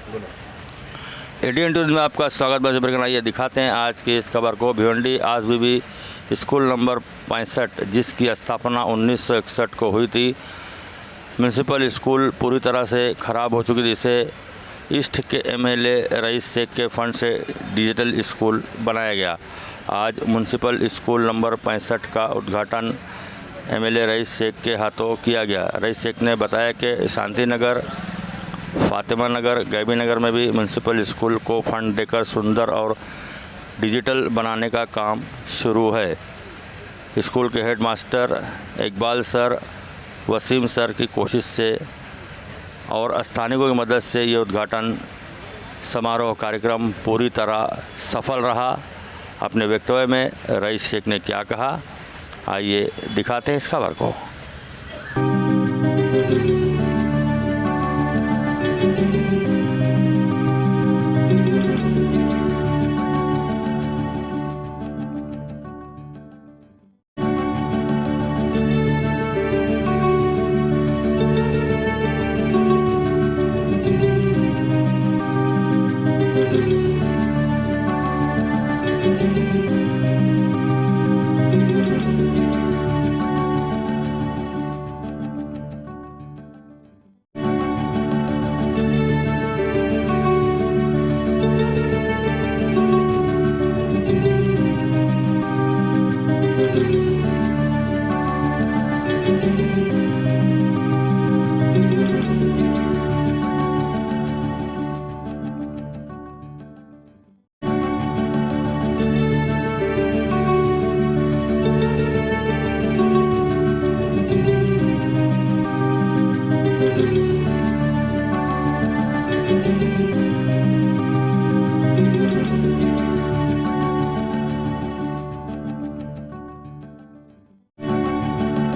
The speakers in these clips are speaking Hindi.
एटीएन न्यूज़ में आपका स्वागत है। आइए दिखाते हैं आज की इस खबर को। भिवंडी आसबीबी स्कूल नंबर 65 जिसकी स्थापना 1961 को हुई थी। म्यूनसिपल स्कूल पूरी तरह से ख़राब हो चुकी थी। इसे ईस्ट के एमएलए रईस शेख के फंड से डिजिटल स्कूल बनाया गया। आज म्यूनसिपल स्कूल नंबर 65 का उद्घाटन एमएलए रईस शेख के हाथों किया गया। रईस शेख ने बताया कि शांति नगर, फातिमा नगर, गैबी नगर में भी म्यूनसिपल स्कूल को फंड देकर सुंदर और डिजिटल बनाने का काम शुरू है। स्कूल के headmaster Iqbal sir, Waseem sir की कोशिश से और स्थानिकों की मदद से ये उद्घाटन समारोह कार्यक्रम पूरी तरह सफल रहा। अपने वक्तव्य में रईस शेख ने क्या कहा, आइए दिखाते हैं इस खबर को।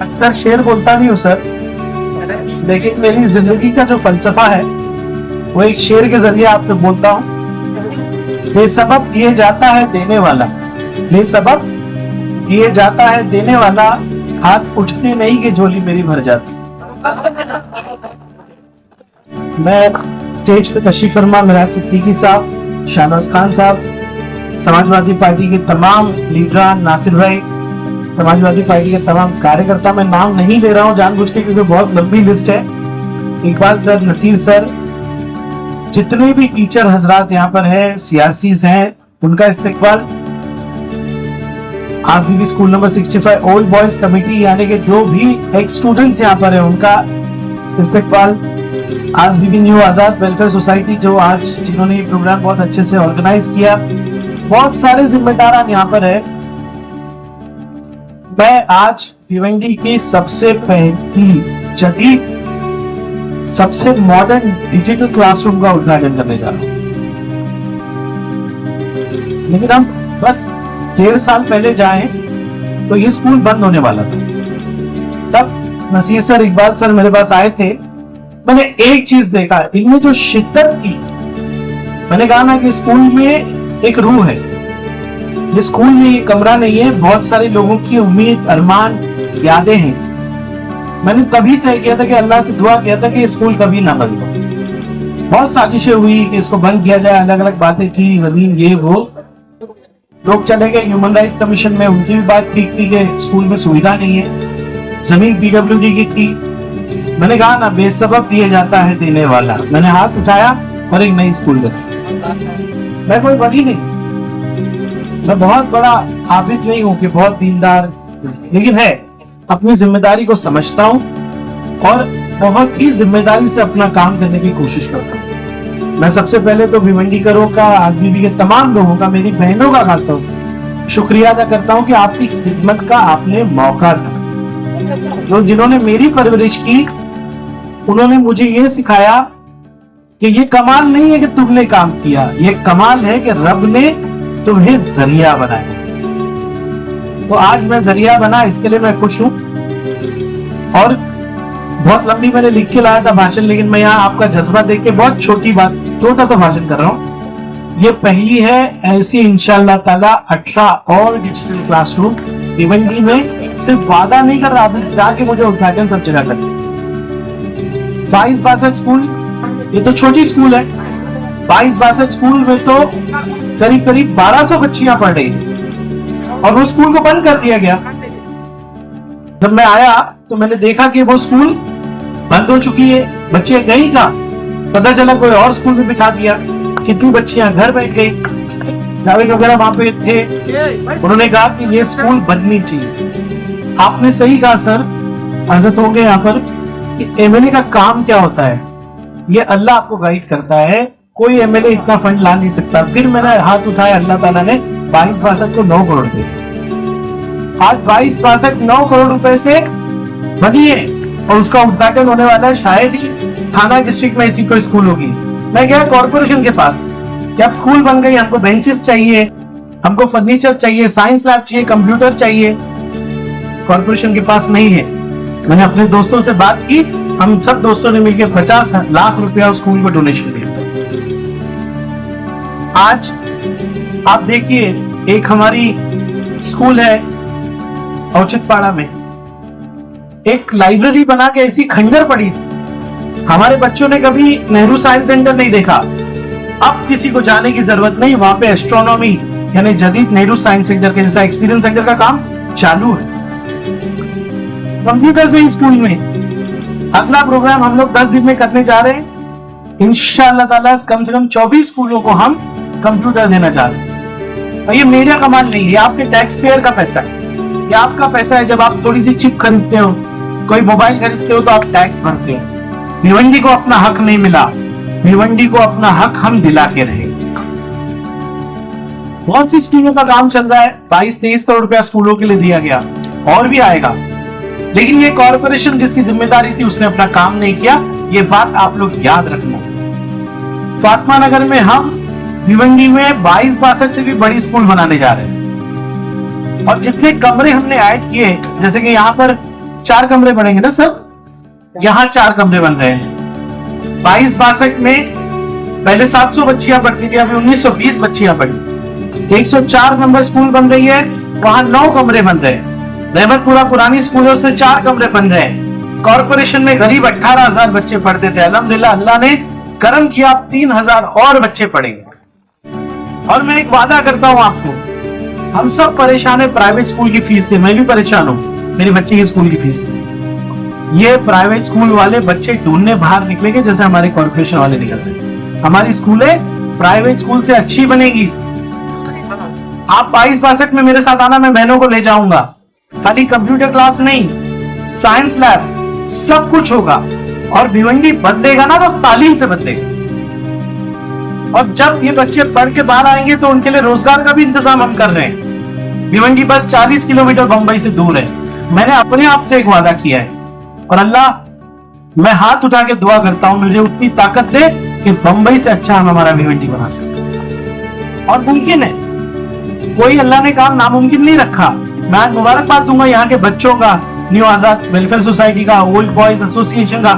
अक्सर शेर बोलता नहीं हूँ सर, लेकिन मेरी जिंदगी का जो फलसफा है वो एक शेर के जरिए आपको बोलता हूँ। बेसबब दिए जाता है देने वाला, बेसबब दिए जाता है देने वाला, हाथ उठते नहीं कि झोली मेरी भर जाती। मैं स्टेज पे तशरीफ फरमा मिराज सिद्दीकी साहब, शाहनवाज खान साहब, समाजवादी पार्टी के तमाम लीडरान, नासिर भाई, समाजवादी पार्टी के तमाम कार्यकर्ता, मैं नाम नहीं ले रहा हूं जानबूझ के क्योंकि बहुत लंबी लिस्ट है। इकबाल सर, नसीर सर, जितने भी टीचर हजरात यहाँ पर है, सीआरसीज हैं, उनका इस्तेकबाल। आसबीबी school number 65 old boys committee यानी कि जो भी एक्स स्टूडेंट्स यहाँ पर है उनका इस्तेकबाल। आसबीबी न्यू आजाद वेलफेयर सोसाइटी जो आज जिन्होंने ये प्रोग्राम बहुत अच्छे से ऑर्गेनाइज किया, बहुत सारे जिम्मेदार यहाँ पर है। मैं आज भिवंडी की सबसे पहली जदीद, सबसे मॉडर्न डिजिटल क्लासरूम का उद्घाटन करने जा रहा हूं। लेकिन हम बस 1.5 साल पहले जाएं तो ये स्कूल बंद होने वाला था। तब नसीर सर, इकबाल सर मेरे पास आए थे। मैंने एक चीज देखा, इनमें जो शिद्दत थी, मैंने कहा ना कि स्कूल में एक रूह है। ये स्कूल में ये कमरा नहीं है, बहुत सारे लोगों की उम्मीद, अरमान, यादें हैं। मैंने तभी तय किया था कि अल्लाह से दुआ किया था कि ये स्कूल कभी ना बंद हो। बहुत साजिशें हुई कि इसको बंद किया जाए, अलग अलग बातें थी, जमीन ये वो, लोग चले गए ह्यूमन राइट्स कमीशन में, उनकी भी बात ठीक थी कि स्कूल में सुविधा नहीं है। जमीन पीडब्ल्यूडी की थी। मैंने कहा ना, बेसबब दिए जाता है देने वाला। मैंने हाथ उठाया और एक नई स्कूल बनी। मैं कोई बड़ी नहीं, मैं बहुत बड़ा आबिद नहीं हूं कि बहुत दीनदार, लेकिन है अपनी जिम्मेदारी को समझता हूं और बहुत ही जिम्मेदारी से अपना काम करने की कोशिश करता हूं। मैं सबसे पहले तो भिवंडीकरों का, आसबीबी के तमाम लोगों का, मेरी बहनों का खासतौर से शुक्रिया अदा करता हूं कि आपकी खिदमत का आपने मौका था। जो जिन्होंने मेरी परवरिश की, उन्होंने मुझे ये सिखाया कि ये कमाल नहीं है कि तुमने काम किया, ये कमाल है कि रब ने तुम्हें जरिया बनाया। तो आज मैं जरिया बना, इसके लिए मैं खुश हूं। और बहुत लंबी मैंने लिख के लाया था भाषण, लेकिन मैं यहाँ आपका जज्बा देख के बहुत छोटा सा भाषण कर रहा हूँ। ये पहली है ऐसी इंशाअल्लाह ताला 18 और डिजिटल क्लासरूम भिवंडी में। सिर्फ वादा नहीं कर रहा, जाके मुझे उद्घाटन सब जगह कर। 22-62 स्कूल, ये तो छोटी स्कूल है, 22-62 स्कूल में तो करीब करीब 1200 बच्चियां पढ़ रही थी और वो स्कूल को बंद कर दिया गया। जब मैं आया तो मैंने देखा कि वो स्कूल बंद हो चुकी है, बच्चे गई कहां, पता चला कोई और स्कूल में बिठा दिया। कितनी बच्चियां घर बैठ गई। जावेद वगैरह वहां पे थे, उन्होंने कहा कि ये स्कूल बननी चाहिए। आपने सही कहा सर, हजरत होंगे यहाँ पर कि एमएलए का काम क्या होता है, ये अल्लाह आपको गाइड करता है। कोई एमएलए इतना फंड ला नहीं सकता। फिर मैंने हाथ उठाया, अल्लाह ताला ने 22-62 को 9 करोड़ दिए। आज 22-62 9 करोड़ रुपए से बनी है और उसका उद्घाटन होने वाला है। शायद ही थाना डिस्ट्रिक्ट में ऐसी कोई स्कूल होगी। मैं गया कॉर्पोरेशन के पास, जब स्कूल बन गई, हमको बेंचेस चाहिए, हमको फर्नीचर चाहिए, साइंस लैब चाहिए, कंप्यूटर चाहिए, कॉर्पोरेशन के पास नहीं है। मैंने अपने दोस्तों से बात की, हम सब दोस्तों ने मिलकर 50 लाख रुपया उस स्कूल को डोनेशन दिया। आज आप देखिए, एक हमारी स्कूल है औचितपाड़ा में, एक लाइब्रेरी बना के ऐसी खंडर पड़ी थी। हमारे बच्चों ने कभी नेहरू साइंस सेंटर नहीं देखा, अब किसी को जाने की जरूरत नहीं। वहां पे एस्ट्रोनॉमी यानी जदीद नेहरू साइंस सेंटर के जैसा एक्सपीरियंस सेंटर का काम चालू है। कंप्यूटर से स्कूल में अगला प्रोग्राम हम लोग 10 दिन में करने जा रहे हैं इंशाअल्लाह ताला। कम से कम 24 स्कूलों को हम कंप्यूटर देना चाह रहे हैं। और ये मेरा कमाल नहीं है, आपके टैक्स पेयर का पैसा है, ये आपका पैसा है। जब आप थोड़ी सी चिप खरीदते हो, कोई मोबाइल खरीदते हो, तो आप टैक्स भरते हो। भिवंडी को अपना हक नहीं मिला, भिवंडी को अपना हक हम दिला के रहे। बहुत सी स्कूलों का काम चल रहा है, 22-23 करोड़ रुपया स्कूलों के लिए दिया गया, और भी आएगा। लेकिन ये कॉर्पोरेशन जिसकी जिम्मेदारी थी, उसने अपना काम नहीं किया। ये बात आप लोग याद रखना। फातिमा नगर में हम भिवंडी में 22-62 से भी बड़ी स्कूल बनाने जा रहे हैं। और जितने कमरे हमने ऐड किए, जैसे कि यहाँ पर 4 कमरे बनेंगे ना सर, यहाँ 4 कमरे बन रहे हैं। 22-62 में पहले 700 बच्चियां पढ़ती थी, अभी 1920 बच्चियां पढ़ी। 104 नंबर स्कूल बन रही है, वहां 9 कमरे बन रहे हैं। रहमतपुरा पुरानी स्कूल है, उसमें 4 कमरे बन रहे हैं। कॉर्पोरेशन में करीब 18,000 बच्चे पढ़ते थे, अल्हम्दुलिल्लाह अल्लाह ने करम किया, 3,000 और बच्चे पढ़ेंगे। और मैं एक वादा करता हूं आपको, हम सब परेशान है प्राइवेट स्कूल की फीस से। मैं भी परेशान हूं मेरे बच्चे की स्कूल की फीस से। ये प्राइवेट स्कूल वाले बच्चे ढूंढने बाहर निकलेंगे जैसे हमारे कॉर्पोरेशन वाले निकलते। हमारी स्कूलें प्राइवेट स्कूल से अच्छी बनेगी। आप 22-62 में मेरे साथ आना, मैं बहनों को ले जाऊंगा। खाली कंप्यूटर क्लास नहीं, साइंस लैब, सब कुछ होगा। और भिवंडी बदलेगा ना तो तालीम से बदलेगा। और जब ये बच्चे पढ़ के बाहर आएंगे तो उनके लिए रोजगार का भी इंतजाम हम कर रहे हैं। भिवंडी बस 40 किलोमीटर बंबई से दूर है। मैंने अपने आप से एक वादा किया है, और अल्लाह, मैं हाथ उठा के दुआ करता हूं मुझे उतनी ताकत दे कि बंबई से अच्छा हम हमारा भिवंडी बना सके। और मुमकिन है, कोई अल्लाह ने काम नामुमकिन नहीं रखा। मैं आज मुबारकबाद दूंगा यहाँ के बच्चों का, न्यू आजाद वेलफेयर सोसाइटी का, ओल्ड बॉयज एसोसिएशन का।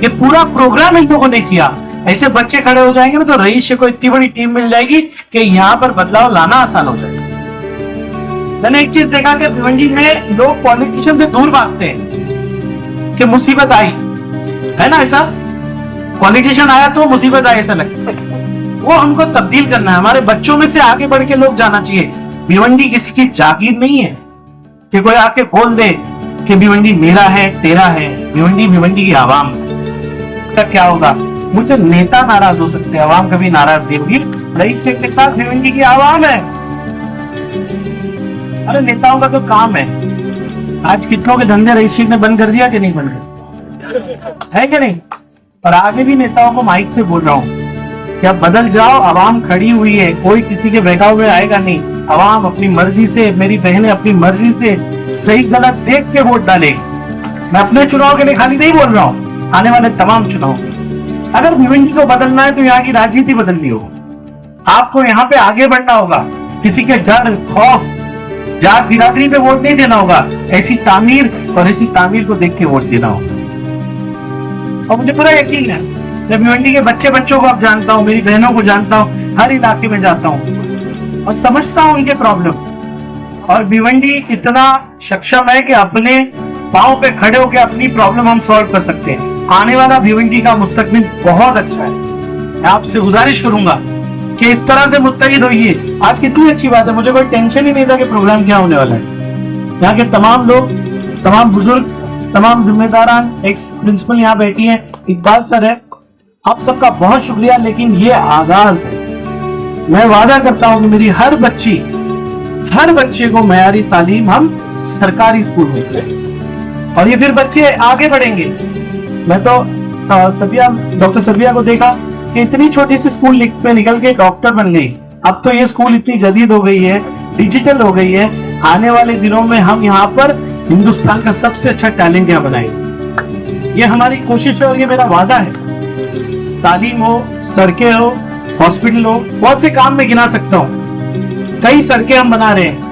ये पूरा प्रोग्राम इन लोगों ने किया। ऐसे बच्चे खड़े हो जाएंगे ना तो रईस को इतनी बड़ी टीम मिल जाएगी कि यहाँ पर बदलाव लाना आसान हो जाएगा। मैंने एक चीज देखा कि भिवंडी में लोग पॉलिटिशियन से दूर भागते हैं कि मुसीबत आई है ना, ऐसा पॉलिटिशियन आया तो मुसीबत आई ऐसा लगता है। वो हमको तब्दील करना है। हमारे बच्चों में से आगे बढ़ के लोग जाना चाहिए। भिवंडी किसी की जागीर नहीं है कि कोई आके बोल दे कि भिवंडी मेरा है, तेरा है। भिवंडी भिवंडी की आवाम का क्या होगा? मुझसे नेता नाराज हो सकते हैं, आवाम कभी नाराज नहीं होगी। रईस शेख के साथ भिवंडी की आवाम है। अरे नेताओं का तो काम है। आज कितनों के धंधे रईस शेख ने बंद कर दिया कि नहीं बंद कर है कि नहीं? और आगे भी नेताओं को माइक से बोल रहा हूं कि अब बदल जाओ, आवाम खड़ी हुई है, कोई किसी के बहकावे में आएगा नहीं। आवाम अपनी मर्जी से, मेरी बहनें अपनी मर्जी से सही गलत देख के वोट डालेगी। मैं अपने चुनाव के लिए खाली नहीं बोल रहा हूँ, आने वाले तमाम चुनाव। अगर भिवंडी को बदलना है तो यहाँ की राजनीति बदलनी होगी। आपको यहाँ पे आगे बढ़ना होगा। किसी के डर, खौफ, जात बिरादरी पे वोट नहीं देना होगा। ऐसी तामीर और ऐसी तामीर को देख के वोट देना होगा। और मुझे पूरा यकीन है, मैं भिवंडी के बच्चों को अब जानता हूँ, मेरी बहनों को जानता हूँ, हर इलाके में जाता हूँ और समझता हूँ उनके प्रॉब्लम। और भिवंडी इतना सक्षम है कि अपने पांव पे खड़े होकर अपनी प्रॉब्लम हम सॉल्व कर सकते हैं। आने वाला भिवंडी का मुस्तकबिल बहुत अच्छा है। मैं आपसे गुजारिश करूंगा कि इस तरह से मुत्तहिद होइए। आज कितनी अच्छी बात है, मुझे कोई टेंशन ही नहीं था कि प्रोग्राम क्या होने वाला है। यहाँ के तमाम लोग, तमाम बुजुर्ग, तमाम जिम्मेदारान, एक प्रिंसिपल यहाँ बैठी हैं, इकबाल सर है, आप सबका बहुत शुक्रिया। लेकिन ये आगाज है। मैं वादा करता हूं कि मेरी हर बच्चे को मयारी तालीम हम सरकारी स्कूल में दें और ये फिर बच्चे आगे बढ़ेंगे। मैं तो डॉक्टर सबिया को देखा कि इतनी छोटी सी स्कूल में निकल के डॉक्टर बन गई। अब तो ये स्कूल इतनी जदीद हो गई है, डिजिटल हो गई है। आने वाले दिनों में हम यहाँ पर हिंदुस्तान का सबसे अच्छा टैलेंट यहाँ बनाएंगे। ये हमारी कोशिश है और ये मेरा वादा है। तालीम हो, सड़कें हो, हॉस्पिटल हो, बहुत से काम में गिना सकता हूँ। कई सड़कें हम बना रहे हैं।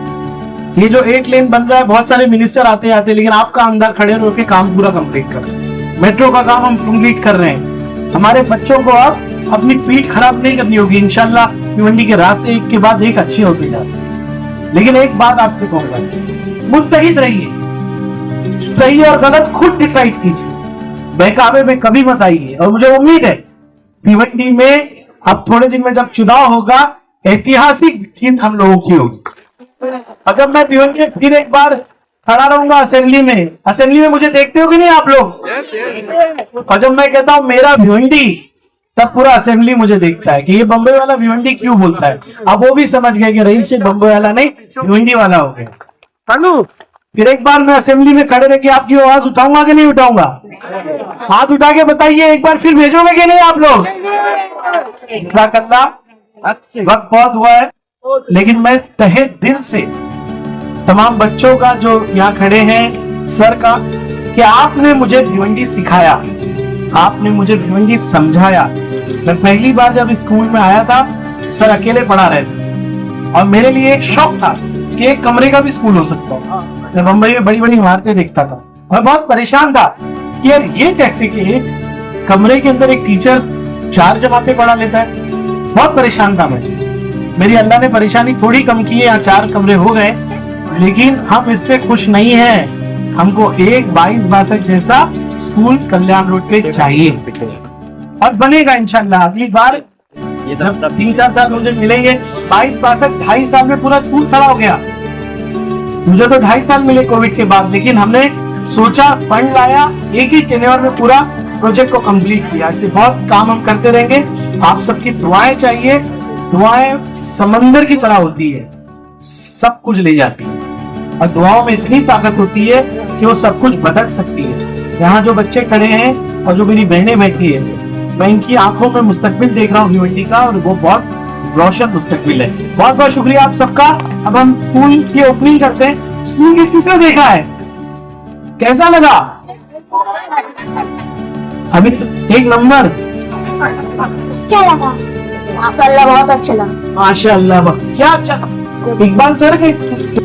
ये जो 8 लेन बन रहा है, बहुत सारे मिनिस्टर आते आते, लेकिन आपका अंदर खड़े रहो के काम पूरा कंप्लीट कर रहे हैं। मेट्रो का काम हम कंप्लीट कर रहे हैं। हमारे बच्चों को अब अपनी पीठ खराब नहीं करनी होगी। इंशाल्लाह भिवंडी के रास्ते एक के बाद एक अच्छे होते जाते। लेकिन एक बात आपसे कहूंगा, मुत्तहिद रहिए, सही और गलत खुद डिसाइड कीजिए, बहकावे में कभी मत आइए। और मुझे उम्मीद है भिवंडी में अब थोड़े दिन में जब चुनाव होगा, ऐतिहासिक जीत हम लोगों की होगी। और जब मैं भिवंडी में फिर एक बार खड़ा रहूंगा असेंबली में मुझे देखते हो कि नहीं आप लोग? और जब मैं कहता हूं मेरा भिवंडी, तब पूरा असेंबली मुझे देखता है कि ये बम्बई वाला भिवंडी क्यों बोलता है। अब वो भी समझ गए कि रईस शेख बम्बई वाला नहीं, भिवंडी वाला हो गया। फिर एक बार मैं असेंबली में खड़े रह के आपकी आवाज उठाऊंगा कि नहीं उठाऊंगा? हाथ उठा के बताइए, एक बार फिर भेजोगे कि नहीं आप लोग? जज़ाकल्लाह। वक्त बहुत हुआ है, लेकिन मैं तहे दिल से तमाम बच्चों का जो यहाँ खड़े हैं, सर का, कि आपने मुझे भिवंडी सिखाया, आपने मुझे भिवंडी समझाया। मैं पहली बार जब स्कूल में आया था, सर अकेले पढ़ा रहे थे और मेरे लिए एक शौक था कि एक कमरे का भी स्कूल हो सकता है। मैं मुंबई में बड़ी बड़ी इमारतें देखता था, मैं बहुत परेशान था कि यार ये कैसे कि एक कमरे के अंदर एक टीचर 4 जमातें पढ़ा लेता है। बहुत परेशान था मैं। मेरी अल्लाह ने परेशानी थोड़ी कम की है, यहाँ 4 कमरे हो गए, लेकिन हम इससे खुश नहीं हैं। हमको एक 22-62 जैसा स्कूल कल्याण रोड पे चाहिए और बनेगा इंशाल्लाह। अगली बार जब 3-4 साल मुझे मिलेंगे, 22-62 2.5 साल में पूरा स्कूल खड़ा हो गया। मुझे तो 2.5 साल मिले कोविड के बाद, लेकिन हमने सोचा, फंड लाया, एक ही टेन्योर में पूरा प्रोजेक्ट को कंप्लीट किया। ऐसे बहुत काम हम करते रहेंगे। आप सबकी दुआएं चाहिए। दुआएं समंदर की तरह होती है, सब कुछ ले जाती है, और दुआओं में इतनी ताकत होती है कि वो सब कुछ बदल सकती है। यहाँ जो बच्चे खड़े हैं और जो मेरी बहनें बैठी है, मैं इनकी आंखों में मुस्तकबिल देख रहा हूँ भिवंडी का, और वो बहुत रोशन मुस्तकबिल है। बहुत बहुत शुक्रिया आप सबका। अब हम स्कूल की ओपनिंग करते हैं। स्कूल किस किसने देखा है, कैसा लगा? अभी एक नंबर अच्छा लगा, माशाल्लाह बहुत अच्छा लगा। माशाल्लाह, क्या अच्छा। इकबाल सर के